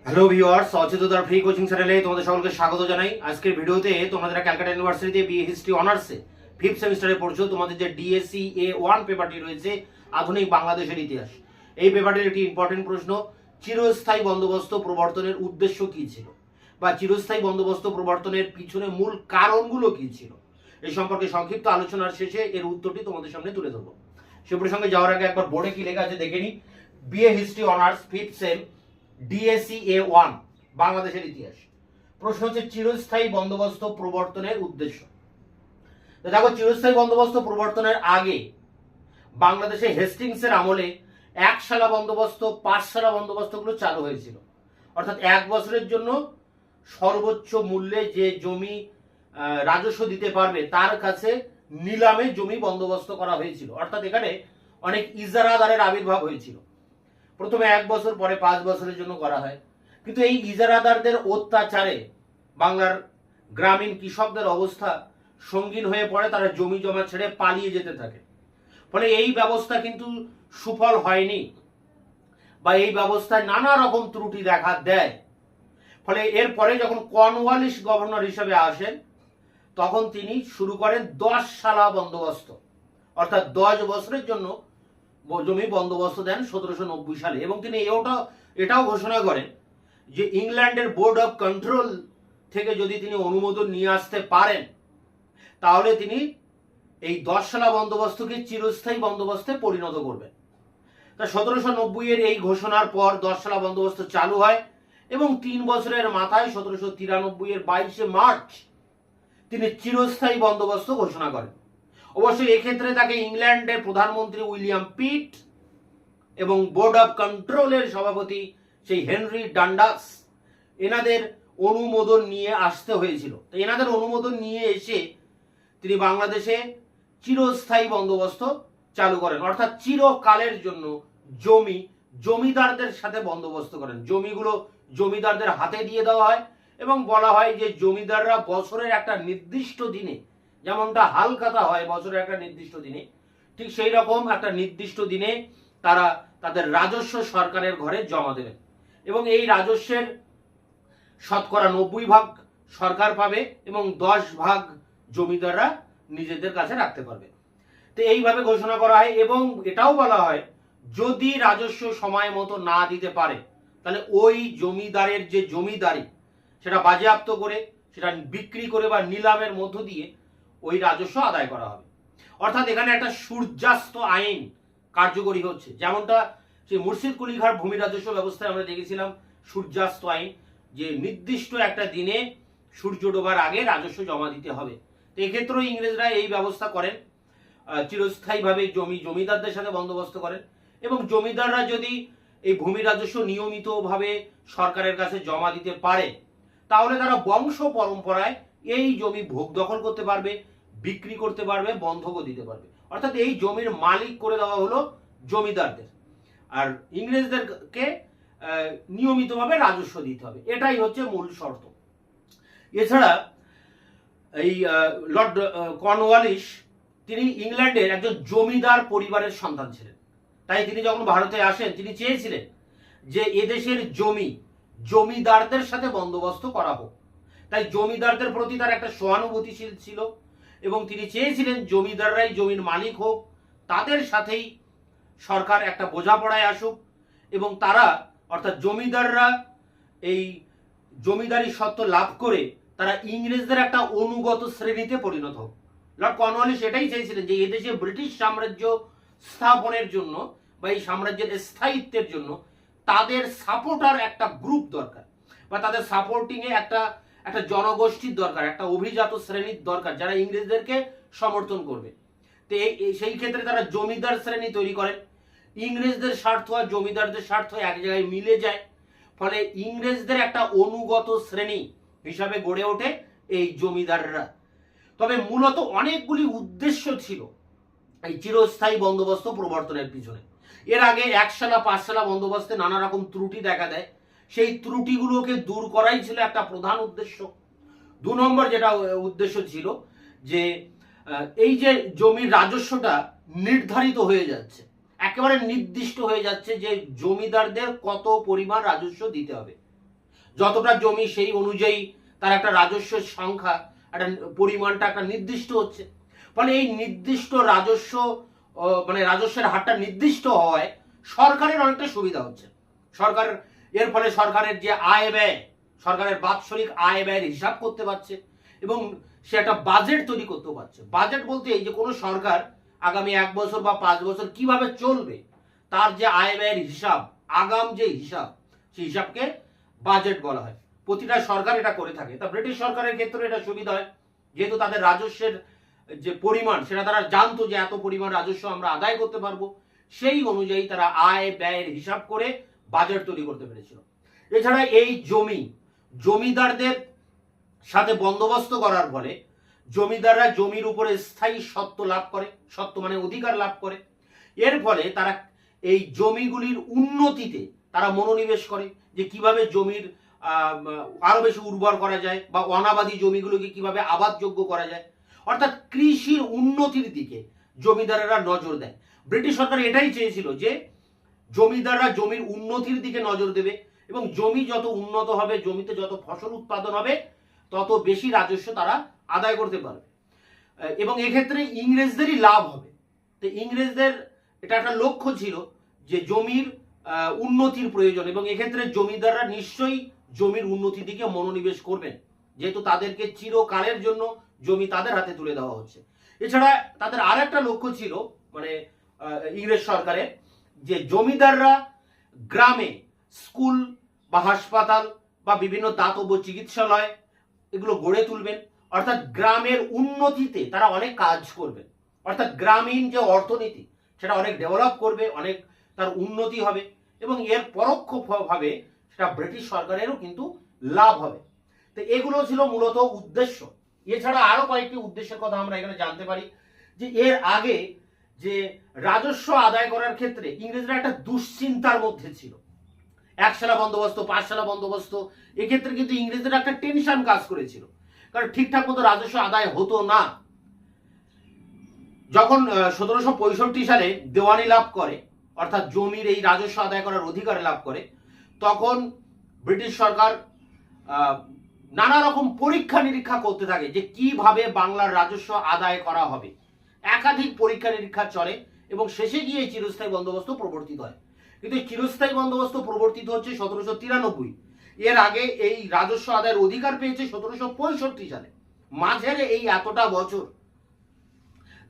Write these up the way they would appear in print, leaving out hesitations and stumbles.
Hello viewers, অচেতনতার free coaching চ্যানেলে তোমাদের সকলকে স্বাগত জানাই। আজকের ভিডিওতে তোমরা যারা ক্যালকাটা ইউনিভার্সিটিতে বিএ হিস্ট্রি অনার্সে 5th সেমিস্টারে পড়ছো, তোমাদের যে ডিএসসি A1 পেপারটি রয়েছে আধুনিক বাংলাদেশের ইতিহাস, এই পেপারটির একটি ইম্পর্টেন্ট প্রশ্ন, চিরস্থায়ী বন্দোবস্ত প্রবর্তনের উদ্দেশ্য কি ছিল বা চিরস্থায়ী বন্দোবস্ত প্রবর্তনের পিছনে মূল কারণগুলো কি ছিল, এই সম্পর্কে সংক্ষিপ্ত আলোচনার শেষে এর উত্তরটি তোমাদের সামনে তুলে ধরবো। সে প্রসঙ্গে যাওয়ার আগে একবার বোর্ডে কি লেখা আছে দেখে নি। BA history honours 5th same DSC A1 বাংলাদেশের ইতিহাস। প্রশ্ন হচ্ছে চিরস্থায়ী বন্দোবস্ত প্রবর্তনের উদ্দেশ্য। দেখো, চিরস্থায়ী বন্দোবস্ত প্রবর্তনের আগে বাংলাদেশে হেস্টিংসের আমলে একশালা বন্দোবস্ত, পাঁচশালা বন্দোবস্তগুলো চালু হয়েছিল। অর্থাৎ 1 বছরের জন্য সর্বোচ্চ মূল্যে যে জমি রাজস্ব দিতে পারবে তার কাছে নিলামে জমি বন্দোবস্ত করা হয়েছিল। অর্থাৎ এখানে অনেক ইজারাদারের আবির্ভাব হয়েছিল। প্রথমে 1 বছর, পরে 5 বছরের জন্য করা হয়। কিন্তু এই ইজারাদারদের অত্যাচারে বাংলার গ্রামীণ কৃষকদের অবস্থা সঙ্গীন হয়ে পড়ে, তারা জমি জমা ছেড়ে পালিয়ে যেতে থাকে। ফলে এই ব্যবস্থা কিন্তু সুফল হয়নি বা এই ব্যবস্থায় নানা রকম ত্রুটি দেখা দেয়। ফলে এরপরে যখন কর্নওয়ালিস গভর্নর হিসেবে আসেন, তখন তিনি শুরু করেন 10 শালা বন্দোবস্ত, অর্থাৎ 10 বছরের জন্য জমি বন্দোবস্ত দেন 1790 সালে। এবং তিনি এটাও ঘোষণা করেন যে ইংল্যান্ডের বোর্ড অফ কন্ট্রোল থেকে যদি তিনি অনুমোদন নিয়ে আসতে পারেন, তাহলে তিনি এই 10 শালা বন্দোবস্তকে চিরস্থায়ী বন্দোবস্তে পরিণত করবেন। তা 1790 এর এই ঘোষণার পর 10 শালা বন্দোবস্ত চালু হয় এবং 3 বছরের মাথায় 1793 এর 22শে মার্চ তিনি চিরস্থায়ী বন্দোবস্ত ঘোষণা করেন। অবশ্যই এক্ষেত্রে তাকে ইংল্যান্ডের প্রধানমন্ত্রী উইলিয়াম পিট এবং বোর্ড অফ কন্ট্রোলের সভাপতি সেই হেনরি ডান্ডাস, এনাদের অনুমোদন নিয়ে আসতে হয়েছিল। তো এনাদের অনুমোদন নিয়ে এসে তিনি বাংলাদেশে চিরস্থায়ী বন্দোবস্ত চালু করেন। অর্থাৎ চিরকালের জন্য জমিদারদের সাথে বন্দোবস্ত করেন। জমিগুলো জমিদারদের হাতে দিয়ে দেওয়া হয় এবং বলা হয় যে জমিদাররা বছরের একটা নির্দিষ্ট দিনে, যেমনটা হালখাতা হয় বছরের একটা নির্দিষ্ট দিনে, ঠিক সেই রকম একটা নির্দিষ্ট দিনে তারা তাদের রাজস্ব সরকারের ঘরে জমা দেবেন এবং এই রাজস্বের শতকরা 90 ভাগ সরকার পাবে এবং 10 ভাগ জমিদাররা নিজেদের কাছে রাখতে পারবে। তো এইভাবে ঘোষণা করা হয় এবং এটাও বলা হয় যদি রাজস্ব সময় মতো না দিতে পারে, তাহলে ওই জমিদারের যে জমিদারি সেটা বাজেয়াপ্ত করে, সেটা বিক্রি করে বা নিলামের মধ্য দিয়ে ওই রাজস্ব আদায় করা হবে। অর্থাৎ এখানে একটা সূর্যাস্ত আইন কার্যকরী হচ্ছে, যেমনটা সেই মুর্শিদ কুলি খাঁর ভূমি রাজস্ব ব্যবস্থায় আমরা দেখেছিলাম সূর্যাস্ত আইন, যে নির্দিষ্ট একটা দিনে সূর্য ডোবার আগে রাজস্ব জমা দিতে হবে। তো এক্ষেত্রেও ইংরেজরা এই ব্যবস্থা করেন, চিরস্থায়ীভাবে জমিদারদের সাথে বন্দোবস্ত করেন এবং জমিদাররা যদি এই ভূমি রাজস্ব নিয়মিতভাবে সরকারের কাছে জমা দিতে পারে, তাহলে তারা বংশ পরম্পরায় এই জমি ভোগ দখল করতে পারবে, বিক্রি করতে পারবে, বন্ধকও দিতে পারবে। অর্থাৎ এই জমির মালিক করে দেওয়া হলো জমিদারদের, আর ইংরেজদেরকে নিয়মিতভাবে রাজস্ব দিতে হবে। এটাই হচ্ছে মূল শর্ত। এছাড়া এই লর্ড কর্নওয়ালিস তিনি ইংল্যান্ডের একজন জমিদার পরিবারের সন্তান ছিলেন। তাই তিনি যখন ভারতে আসেন, তিনি চেয়েছিলেন যে এদেশের জমিদারদের সাথে বন্দোবস্ত করা হোক। তাই জমিদারদের প্রতি তার একটা সহানুভূতিশীল ছিল এবং তিনি চেয়েছিলেন জমিদাররাই জমির মালিক হোক, তাদের সাথেই সরকার একটা বোঝাপড়ায় আসুক এবং তারা অর্থাৎ জমিদাররা এই জমিদারি সত্ত্ব লাভ করে তারা ইংরেজদের একটা অনুগত শ্রেণীতে পরিণত হোক। লর্ড কর্নওয়ালিস এটাই চেয়েছিলেন যে এদেশে ব্রিটিশ সাম্রাজ্য স্থাপনের জন্য বা এই সাম্রাজ্যের স্থায়িত্বের জন্য তাদের সাপোর্টার একটা গ্রুপ দরকার বা তাদের সাপোর্টিং এ একটা জনগোষ্ঠীর দরকার, একটা অভিজাত শ্রেণীর দরকার যারা ইংরেজদেরকে সমর্থন করবে। তো সেই ক্ষেত্রে তারা জমিদার শ্রেণী তৈরি করেন। ইংরেজদের স্বার্থ আর জমিদারদের স্বার্থ এক জায়গায় মিলে যায়, ফলে ইংরেজদের একটা অনুগত শ্রেণী হিসাবে গড়ে ওঠে এই জমিদাররা। তবে মূলত অনেকগুলি উদ্দেশ্য ছিল এই চিরস্থায়ী বন্দোবস্ত প্রবর্তনের পিছনে। এর আগে 1 শালা 5 শালা বন্দোবস্তে নানা রকম ত্রুটি দেখা দেয়, সেই ত্রুটিগুলোকে দূর করাই ছিল একটা প্রধান উদ্দেশ্য। 2 নম্বর যেটা উদ্দেশ্য ছিল যে এই যে জমির রাজস্বটা নির্ধারিত হয়ে যাচ্ছে, একেবারে নির্দিষ্ট হয়ে যাচ্ছে যে জমিদারদের কত পরিমাণ রাজস্ব দিতে হবে। যতটা জমি সেই অনুযায়ী তার একটা রাজস্বের সংখ্যা, একটা পরিমাণটা একটা নির্দিষ্ট হচ্ছে। ফলে এই নির্দিষ্ট রাজস্ব মানে রাজস্বের হারটা নির্দিষ্ট হওয়ায় সরকারের অনেকটা সুবিধা হচ্ছে। সরকার এর ফলে সরকারের যে আয় ব্যয়, সরকারের বাৎসরিক আয় ব্যয়ের হিসাব করতে পারছে এবং সে একটা বাজেট তৈরি করতে পারছে। বাজেট বলতে এই যে কোনো সরকার আগামী 1 বছর বা 5 বছর কিভাবে চলবে, তার যে আয় ব্যয়ের হিসাব, আগাম যে হিসাব, সেই হিসাবকে বাজেট বলা হয়। প্রতিটা সরকার এটা করে থাকে। তা ব্রিটিশ সরকারের ক্ষেত্রে এটা সুবিধা হয়, যেহেতু তাদের রাজস্বের যে পরিমাণ সেটা তারা জানতো যে এত পরিমাণ রাজস্ব আমরা আদায় করতে পারবো, সেই অনুযায়ী তারা আয় ব্যয়ের হিসাব করে বাজেট তৈরি করতে পেরেছিল। এছাড়া এই জমিদারদের সাথে বন্দোবস্ত করার ফলে জমিদাররা জমির উপরে স্থায়ী সত্ত্ব লাভ করে, সত্ত্ব মানে অধিকার লাভ করে। এর ফলে তারা এই জমিগুলির উন্নতিতে তারা মনোনিবেশ করে, যে কিভাবে জমির আরো বেশি উর্বর করা যায় বা অনাবাদী জমিগুলোকে কিভাবে আবাদযোগ্য করা যায়, অর্থাৎ কৃষির উন্নতির দিকে জমিদারেরা নজর দেয়। ব্রিটিশ সরকার এটাই চেয়েছিল যে জমিদাররা জমির উন্নতির দিকে নজর দেবে এবং জমি যত উন্নত হবে, জমিতে যত ফসল উৎপাদন হবে, তত বেশি রাজস্ব তারা আদায় করতে পারবে এবং এক্ষেত্রে ইংরেজদেরই লাভ হবে। তো ইংরেজদের এটা একটা লক্ষ্য ছিল যে জমির উন্নতির প্রয়োজন এবং এক্ষেত্রে জমিদাররা নিশ্চয়ই জমির উন্নতির দিকে মনোনিবেশ করবেন, যেহেতু তাদেরকে চিরকালের জন্য জমি তাদের হাতে তুলে দেওয়া হচ্ছে। এছাড়া তাদের আর একটা লক্ষ্য ছিল, মানে ইংরেজ সরকারের, যে জমিদাররা গ্রামে স্কুল বা হাসপাতাল বা বিভিন্ন দাতব্য চিকিৎসালয় এগুলো গড়ে তুলবেন, অর্থাৎ গ্রামের উন্নতিতে তারা অনেক কাজ করবেন, অর্থাৎ গ্রামীণ যে অর্থনীতি সেটা অনেক ডেভেলপ করবে, অনেক তার উন্নতি হবে এবং এর পরোক্ষভাবে সেটা ব্রিটিশ সরকারেরও কিন্তু লাভ হবে। তো এগুলো ছিল মূলত উদ্দেশ্য। এছাড়া আরো কয়েকটি উদ্দেশ্যের কথা আমরা এখানে জানতে পারি, যে এর আগে যে রাজস্ব আদায় করার ক্ষেত্রে ইংরেজরা একটা দুশ্চিন্তার মধ্যে ছিল। 1 সালা বন্দোবস্ত, 5 সালা বন্দোবস্ত, এক্ষেত্রে কিন্তু ইংরেজদের একটা টেনশন কাজ করেছিল, কারণ ঠিকঠাক মতো রাজস্ব আদায় হতো না। যখন 1765 সালে দেওয়ানি লাভ করে, অর্থাৎ জমির এই রাজস্ব আদায় করার অধিকার লাভ করে, তখন ব্রিটিশ সরকার নানা রকম পরীক্ষা নিরীক্ষা করতে থাকে যে কিভাবে বাংলার রাজস্ব আদায় করা হবে। একাধিক পরীক্ষা নিরীক্ষা চলে এবং শেষে গিয়ে চিরস্থায়ী বন্দোবস্ত প্রবর্তিত হয়। কিন্তু চিরস্থায়ী বন্দোবস্ত প্রবর্তিত হচ্ছে 1793। এর আগে এই রাজস্ব আদায়ের অধিকার পেয়েছে 1765 সালে। মাঝের এই এতটা বছর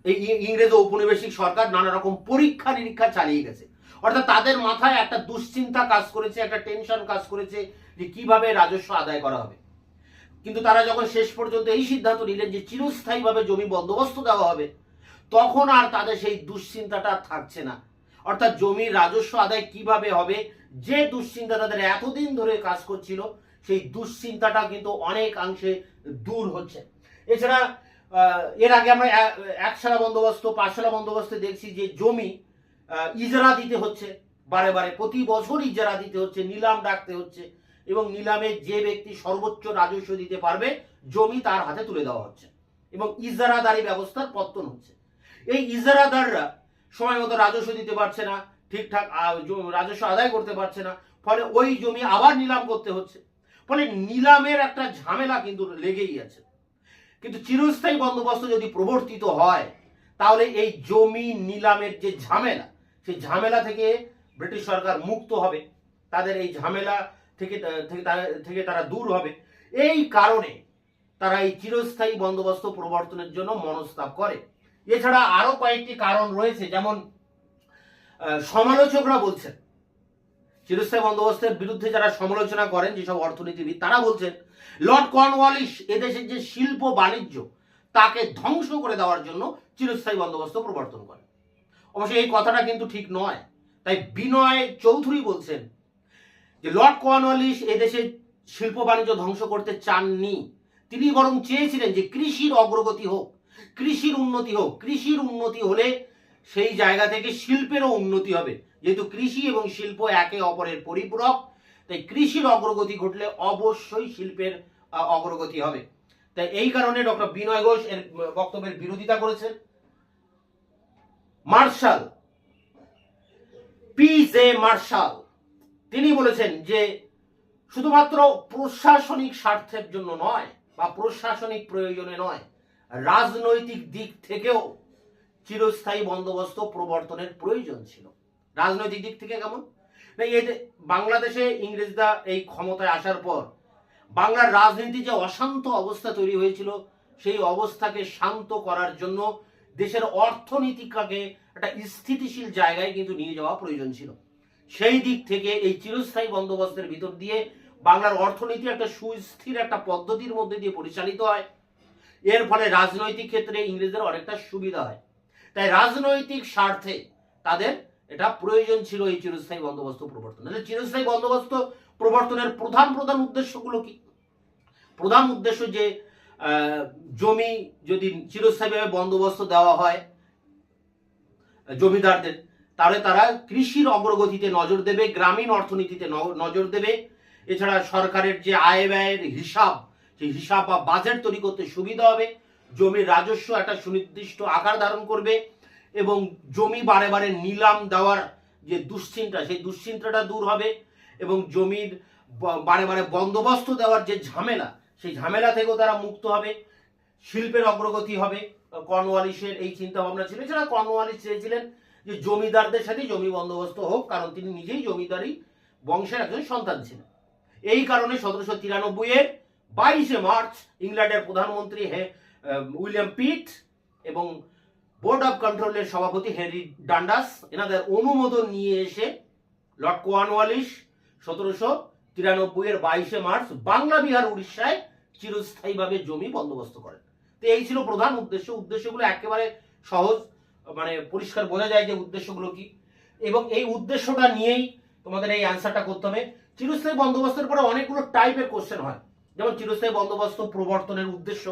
এই ইংরেজ ঔপনিবেশিক সরকার নানা রকম পরীক্ষা নিরীক্ষা চালিয়ে গেছে, অর্থাৎ তাদের মাথায় একটা দুশ্চিন্তা কাজ করেছে, একটা টেনশন কাজ করেছে যে কিভাবে রাজস্ব আদায় করা হবে। কিন্তু তারা যখন শেষ পর্যন্ত এই সিদ্ধান্ত নিলেন যে চিরস্থায়ীভাবে জমি বন্দোবস্ত দেওয়া হবে, তখন আর তাদের সেই দুশ্চিন্তাটা থাকছে না। অর্থাৎ জমির রাজস্ব আদায় কিভাবে হবে, যে দুশ্চিন্তা তাদের এতদিন ধরে কাজ করছিল, সেই দুশ্চিন্তাটা কিন্তু অনেকাংশে দূর হচ্ছে। এছাড়া এর আগে আমরা 1 সালা বন্দোবস্ত, 5 সালা বন্দোবস্তে দেখছি যে জমি ইজারা দিতে হচ্ছে, বারে বারে প্রতি বছর ইজারা দিতে হচ্ছে, নিলাম ডাকতে হচ্ছে এবং নিলামে যে ব্যক্তি সর্বোচ্চ রাজস্ব দিতে পারবে জমি তার হাতে তুলে দেওয়া হচ্ছে এবং ইজারাদারি ব্যবস্থার পতন হচ্ছে। এই ইজারাদাররা সময় মতো রাজস্ব দিতে পারছে না, ঠিকঠাক রাজস্ব আদায় করতে পারছে না, ফলে ওই জমি আবার নিলাম করতে হচ্ছে। ফলে নিলামের একটা ঝামেলা কিন্তু লেগেই আছে। কিন্তু চিরস্থায়ী বন্দোবস্ত যদি প্রবর্তিত হয়, তাহলে এই জমি নিলামের যে ঝামেলা, সেই ঝামেলা থেকে ব্রিটিশ সরকার মুক্ত হবে, তাদের এই ঝামেলা থেকে তারা দূর হবে। এই কারণে তারা এই চিরস্থায়ী বন্দোবস্ত প্রবর্তনের জন্য মনস্তাব করে। এছাড়া আরো কয়েকটি কারণ রয়েছে, যেমন সমালোচকরা বলছেন, চিরস্থায়ী বন্দোবস্তের বিরুদ্ধে যারা সমালোচনা করেন, যেসব অর্থনীতিবিদ, তারা বলছেন লর্ড কর্নওয়ালিস এদেশের যে শিল্প বাণিজ্য তাকে ধ্বংস করে দেওয়ার জন্য চিরস্থায়ী বন্দোবস্ত প্রবর্তন করেন। অবশ্যই এই কথাটা কিন্তু ঠিক নয়। তাই বিনয় চৌধুরী বলছেন যে লর্ড কর্নওয়ালিস এদেশে শিল্প বাণিজ্য ধ্বংস করতে চাননি, তিনি বরং চেয়েছিলেন যে কৃষির অগ্রগতি হোক, কৃষির উন্নতি হোক। কৃষির উন্নতি হলে সেই জায়গা থেকে শিল্পেরও উন্নতি হবে, যেহেতু কৃষি এবং শিল্প একে অপরের পরিপূরক। তাই কৃষির অগ্রগতি ঘটলে অবশ্যই শিল্পের অগ্রগতি হবে। তাই এই কারণে ডক্টর বিনয় ঘোষ এর বক্তব্যের বিরোধিতা করেছেন। মার্শাল, পি জে মার্শাল, তিনি বলেছেন যে শুধুমাত্র প্রশাসনিক স্বার্থের জন্য নয় বা প্রশাসনিক প্রয়োজনে নয়, রাজনৈতিক দিক থেকেও চিরস্থায়ী বন্দোবস্ত প্রবর্তনের প্রয়োজন ছিল। রাজনৈতিক দিক থেকে কেমন? না, এই যে বাংলাদেশে ইংরেজরা এই ক্ষমতায় আসার পর বাংলার রাজনীতি যে অশান্ত অবস্থা তৈরি হয়েছিল, সেই অবস্থাকে শান্ত করার জন্য দেশের অর্থনীতিকে একটা স্থিতিশীল জায়গায় কিন্তু নিয়ে যাওয়া প্রয়োজন ছিল। সেই দিক থেকে এই চিরস্থায়ী বন্দোবস্তের ভিতর দিয়ে বাংলার অর্থনীতি একটা সুস্থির একটা পদ্ধতির মধ্যে দিয়ে পরিচালিত হয়। এর ফলে রাজনৈতিক ক্ষেত্রে ইংরেজদের অনেকটা সুবিধা হয়। তাই রাজনৈতিক স্বার্থে তাদের এটা প্রয়োজন ছিল এই চিরস্থায়ী বন্দোবস্ত প্রবর্তন। চিরস্থায়ী বন্দোবস্ত প্রবর্তনের প্রধান প্রধান উদ্দেশ্যগুলো কি? প্রধান উদ্দেশ্য যে জমি যদি চিরস্থায়ীভাবে বন্দোবস্ত দেওয়া হয় জমিদারদের, তাহলে তারা কৃষির অগ্রগতিতে নজর দেবে, গ্রামীণ অর্থনীতিতে নজর দেবে। এছাড়া সরকারের যে আয় ব্যয়ের হিসাব, সেই হিসাব বা বাজেট তৈরি করতে সুবিধা হবে। জমির রাজস্ব একটা সুনির্দিষ্ট আকার ধারণ করবে এবং জমি বারে বারে নিলাম দেওয়ার যে দুশ্চিন্তা, সেই দুশ্চিন্তাটা দূর হবে এবং জমির বারে বারে বন্দোবস্ত দেওয়ার যে ঝামেলা, সেই ঝামেলা থেকেও তারা মুক্ত হবে। শিল্পের অগ্রগতি হবে। কর্নওয়ালিসের এই চিন্তা ভাবনা ছিল। এছাড়া কর্নওয়ালিস চেয়েছিলেন যে জমিদারদের সাথে জমি বন্দোবস্ত হোক, কারণ তিনি নিজেই জমিদারি বংশের একজন সন্তান ছিলেন। এই কারণে 1793-এর 22শে মার্চ ইংল্যান্ডের প্রধানমন্ত্রী উইলিয়াম পিট এবং বোর্ড অফ কন্ট্রোলের সভাপতি হেনরি ডান্ডাস এনাদের অনুমোদন নিয়ে এসে লর্ড কর্নওয়ালিস 1793-এর 22শে মার্চ বাংলা, বিহার, উড়িষ্যায় চিরস্থায়ীভাবে জমি বন্দোবস্ত করেন। তো এই ছিল প্রধান উদ্দেশ্য। উদ্দেশ্যগুলো একেবারে সহজ, মানে পরিষ্কার বোঝা যায় যে উদ্দেশ্যগুলো কি, এবং এই উদ্দেশ্যটা নিয়েই তোমাদের এই অ্যান্সারটা করতে হবে। চিরস্থায়ী বন্দোবস্তের পরে অনেকগুলো টাইপের কোশ্চেন হয়, যেমন চিরস্থায়ী বন্দোবস্ত প্রবর্তনের উদ্দেশ্য,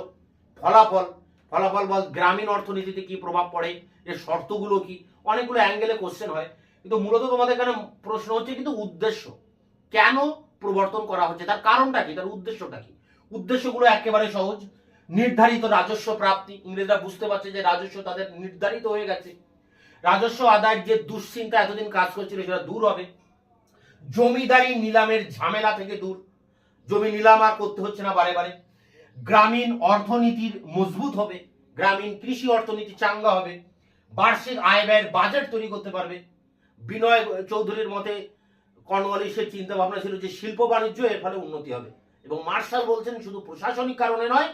ফলাফল, ফলাফল বল গ্রামীণ অর্থনীতিতে কি প্রভাব পড়ে, এর শর্তগুলো কি, অনেকগুলো অ্যাঙ্গেলে কোশ্চেন হয়। কিন্তু মূলত তোমাদের এখানে প্রশ্ন হচ্ছে কিন্তু উদ্দেশ্য, কেন প্রবর্তন করা হচ্ছে, তার কারণটা কি, তার উদ্দেশ্যটা কি। উদ্দেশ্যগুলো একেবারে সহজ। নির্ধারিত রাজস্ব প্রাপ্তি, ইংরেজরা বুঝতে পারছে যে রাজস্ব তাদের নির্ধারিত হয়ে গেছে, রাজস্ব আদায়ের যে দুশ্চিন্তা এতদিন কাজ করছিল সেটা দূর হবে। জমিদারি নিলামের ঝামেলা থেকে দূর, জমি নিলাম আর করতে হচ্ছে না বারে বারে। গ্রামীণ অর্থনীতির মজবুত হবে, গ্রামীণ কৃষি অর্থনীতি চাঙ্গা হবে। বার্ষিক আয় ব্যয়ের বাজেট তৈরি করতে পারবে। বিনয় চৌধুরীর মতে কর্নওয়ালিসের চিন্তা ভাবনা ছিল যে শিল্প বাণিজ্য এর ফলে উন্নতি হবে, এবং মার্শাল বলছেন শুধু প্রশাসনিক কারণে নয়,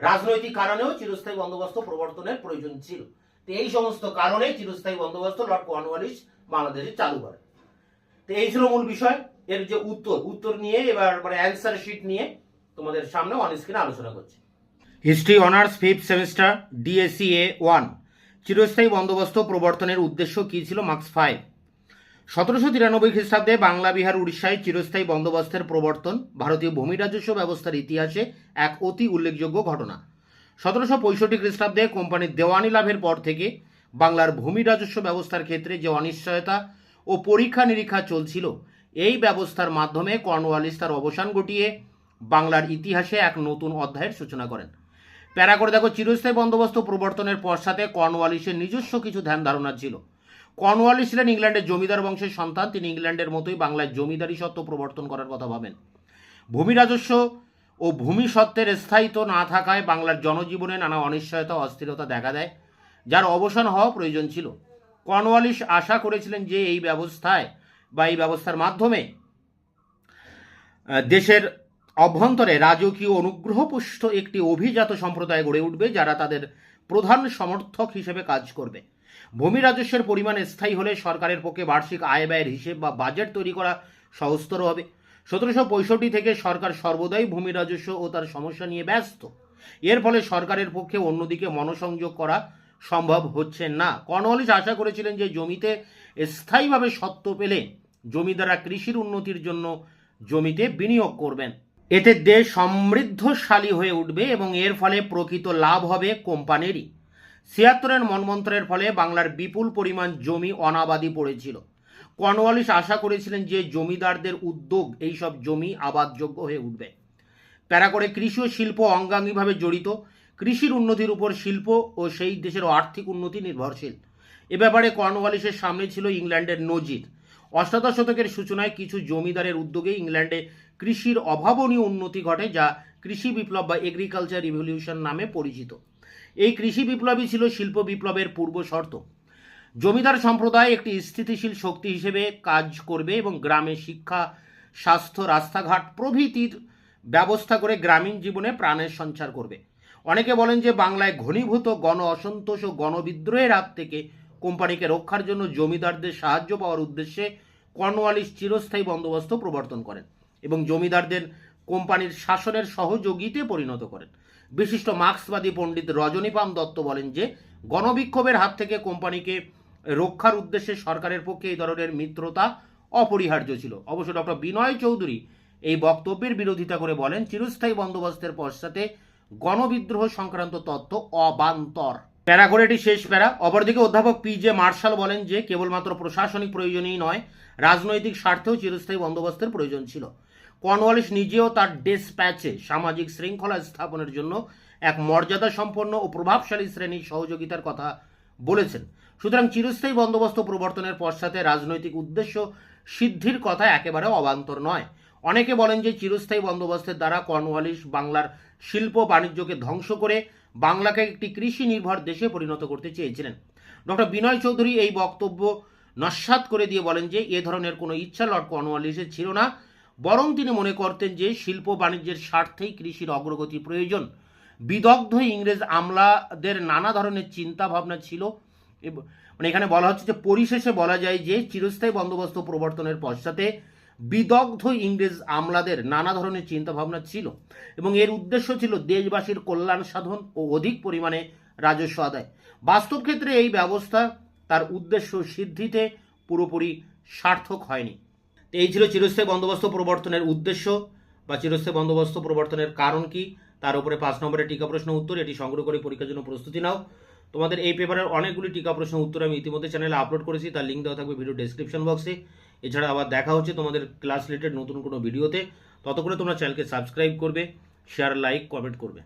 রাজনৈতিক কারণেও চিরস্থায়ী বন্দোবস্ত প্রবর্তনের প্রয়োজন ছিল। তো এই সমস্ত কারণে চিরস্থায়ী বন্দোবস্ত লর্ড কর্নওয়ালিস বাংলাদেশে চালু করে। তো এই ছিল মূল বিষয়। এর যে উত্তর নিয়ে এবার মানে অ্যান্সার শিট নিয়ে তোমাদের সামনে অন স্ক্রিনে আলোচনা করছি। History honours 5th semester DSCA 1, চিরস্থায়ী বন্দোবস্ত প্রবর্তনের উদ্দেশ্য কি ছিল? মার্কস 5। 1793 খ্রিস্টাব্দে বাংলা, বিহার, উড়িষ্যায় চিরস্থায়ী বন্দোবস্তের প্রবর্তন ভারতীয় ভূমি রাজস্ব ব্যবস্থার ইতিহাসে এক অতি উল্লেখযোগ্য ঘটনা। 1765 খ্রিস্টাব্দে কোম্পানির দেওয়ানি লাভের পর থেকে বাংলার ভূমি রাজস্ব ব্যবস্থার ক্ষেত্রে যে অনিশ্চয়তা ও পরীক্ষা নিরীক্ষা চলছিল, এই ব্যবস্থার মাধ্যমে কর্নওয়ালিস তার অবসান ঘটিয়ে বাংলার ইতিহাসে এক নতুন অধ্যায়ের সূচনা করেন। প্যারা করে দেখো, চিরস্থায়ী বন্দোবস্ত প্রবর্তনের পশ্চাতে কর্নওয়ালিসের নিজস্ব কিছু ধ্যান ধারণা ছিল। কর্নওয়ালিস ছিলেন ইংল্যান্ডের জমিদার বংশের সন্তান। তিনি ইংল্যান্ডের মতোই বাংলায় জমিদারি সত্ত্ব প্রবর্তন করার কথা ভাবেন। ভূমি রাজস্ব ও ভূমি সত্ত্বের স্থায়িত্ব না থাকায় বাংলার জনজীবনে নানা অনিশ্চয়তা, অস্থিরতা দেখা দেয়, যার অবসান হওয়া প্রয়োজন ছিল। কর্নওয়ালিস আশা করেছিলেন যে এই ব্যবস্থার মাধ্যমে দেশের অভ্যন্তরে রাজকীয় অনুগ্রহপুষ্ট একটি অভিজাত সম্প্রদায় গড়ে উঠবে, যারা তাদের প্রধান সমর্থক হিসেবে কাজ করবে। ভূমি রাজস্বের পরিমাণ স্থায়ী হলে সরকারের পক্ষে বার্ষিক আয় ব্যয়ের হিসেব বা বাজেট তৈরি করা সহজতর হবে। 1765 থেকে সরকার সর্বদাই ভূমি রাজস্ব ও তার সমস্যা নিয়ে ব্যস্ত। এর ফলে সরকারের পক্ষে অন্যদিকে মনোসংযোগ করা সম্ভব হচ্ছে না। কর্নওয়ালিস আশা করেছিলেন যে জমিতে স্থায়ীভাবে সত্ত্ব পেলে জমিদাররা কৃষির উন্নতির জন্য জমিতে বিনিয়োগ করবেন। এতে দেশ সমৃদ্ধশালী হয়ে উঠবে এবং এর ফলে প্রকৃত লাভ হবে কোম্পানিরই। 76-এর মনমন্ত্রের ফলে বাংলার বিপুল পরিমাণ জমি অনাবাদি পড়েছিল। কর্নওয়ালিস আশা করেছিলেন যে জমিদারদের উদ্যোগ এইসব জমি আবাদযোগ্য হয়ে উঠবে। প্যারা করে, কৃষি ও শিল্প অঙ্গাঙ্গিভাবে জড়িত। কৃষির উন্নতির উপর শিল্প ও সেই দেশের আর্থিক উন্নতি নির্ভরশীল। এ ব্যাপারে কর্নওয়ালিসের সামনে ছিল ইংল্যান্ডের নজির। অষ্টাদশ শতকের সূচনায় কিছু জমিদারের উদ্যোগে ইংল্যান্ডে কৃষির অভাবনীয় উন্নতি ঘটে, যা কৃষি বিপ্লব বা এগ্রিকালচার রিভলিউশন নামে পরিচিত। এই কৃষি বিপ্লবই ছিল শিল্প বিপ্লবের পূর্ব শর্ত। জমিদার সম্প্রদায় একটি স্থিতিশীল শক্তি হিসেবে কাজ করবে এবং গ্রামে শিক্ষা, স্বাস্থ্য, রাস্তাঘাট প্রভৃতির ব্যবস্থা করে গ্রামীণ জীবনে প্রাণের সঞ্চার করবে। অনেকে বলেন যে বাংলায় ঘনীভূত গণ অসন্তোষ ও গণবিদ্রোহের হাত থেকে কোম্পানিকে রক্ষার জন্য জমিদারদের সাহায্য পাওয়ার উদ্দেশ্যে কর্নওয়ালিস চিরস্থায়ী বন্দোবস্ত প্রবর্তন করেন এবং জমিদারদের কোম্পানির শাসনের সহযোগীতে পরিণত করেন। বিশিষ্ট মার্ক্সবাদী পণ্ডিত রজনীপাম দত্ত বলেন যে গণবিক্ষোভের হাত থেকে কোম্পানিকে রক্ষার উদ্দেশ্যে সরকারের পক্ষে এই ধরনের মিত্রতা অপরিহার্য ছিল। অবশ্য ডক্টর বিনয় চৌধুরী এই বক্তব্যের বিরোধিতা করে বলেন চিরস্থায়ী বন্দোবস্তের পশ্চাতে গণবিদ্রোহ সংক্রান্ত তথ্য অবান্তর। প্যারা করে এটি শেষ প্যারা। অপরদিকে অধ্যাপক পি.জে. মার্শাল বলেন যে কেবলমাত্র প্রশাসনিক প্রয়োজনই নয়, রাজনৈতিক স্বার্থেও চিরস্থায়ী বন্দোবস্তের প্রয়োজন ছিল। কর্নওয়ালিস নিজেও তার ডেসপ্যাচে সামাজিক শৃঙ্খলা স্থাপনের জন্য এক মর্যাদা সম্পন্ন ও প্রভাবশালী শ্রেণীর সহযোগিতার কথা বলেছেন। সুতরাং চিরস্থায়ী বন্দোবস্ত প্রবর্তনের পশ্চাতে রাজনৈতিক উদ্দেশ্য সিদ্ধির কথা একেবারে অবান্তর নয়। অনেকে বলেন যে চিরস্থায়ী বন্দোবস্তের দ্বারা কর্নওয়ালিস বাংলার শিল্প বাণিজ্যকে ধ্বংস করে বাংলাকে একটি কৃষি নির্ভর দেশে পরিণত করতে চেয়েছিলেন। ডক্টর বিনয় চৌধুরী এই বক্তব্য নস্যাৎ করে দিয়ে বলেন যে এ ধরনের কোনো ইচ্ছা লর্ড কর্নওয়ালিসের ছিল না, বরং তিনি মনে করতেন যে শিল্প বাণিজ্যের স্বার্থেই কৃষির অগ্রগতি প্রয়োজন। বিদগ্ধ ইংরেজ আমলাদের নানা ধরনের চিন্তা ভাবনা ছিল, মানে এখানে বলা হচ্ছে যে পরিশেষে বলা যায় যে চিরস্থায়ী বন্দোবস্ত প্রবর্তনের পশ্চাতে বিদগ্ধ ইংরেজ আমলাদের নানা ধরনের চিন্তা ভাবনা ছিল এবং এর উদ্দেশ্য ছিল দেশবাসীর কল্যাণ সাধন ও অধিক পরিমাণে রাজস্ব আদায়। বাস্তব ক্ষেত্রে এই ব্যবস্থা তার উদ্দেশ্য সিদ্ধিতে পুরোপুরি সার্থক হয়নি। এই ছিল চিরস্থায়ী বন্দোবস্ত প্রবর্তনের উদ্দেশ্য বা চিরস্থায়ী বন্দোবস্ত প্রবর্তনের কারণ কি, তার উপরে 5 নম্বরের টিকা প্রশ্ন উত্তর। এটি সংগ্রহ করে পরীক্ষার জন্য প্রস্তুতি নাও। তোমাদের এই পেপারের অনেকগুলি টিকা প্রশ্ন উত্তর আমি ইতিমধ্যে চ্যানেলে আপলোড করেছি, তার লিঙ্ক দেওয়া থাকবে ভিডিও ডেসক্রিপশন বক্সে। এছাড়া আবার দেখা হচ্ছে তোমাদের ক্লাস রিলেটেড নতুন কোনো ভিডিওতে। ততক্ষণে তোমরা চ্যানেলকে সাবস্ক্রাইব করবে, শেয়ার, লাইক, কমেন্ট করবে।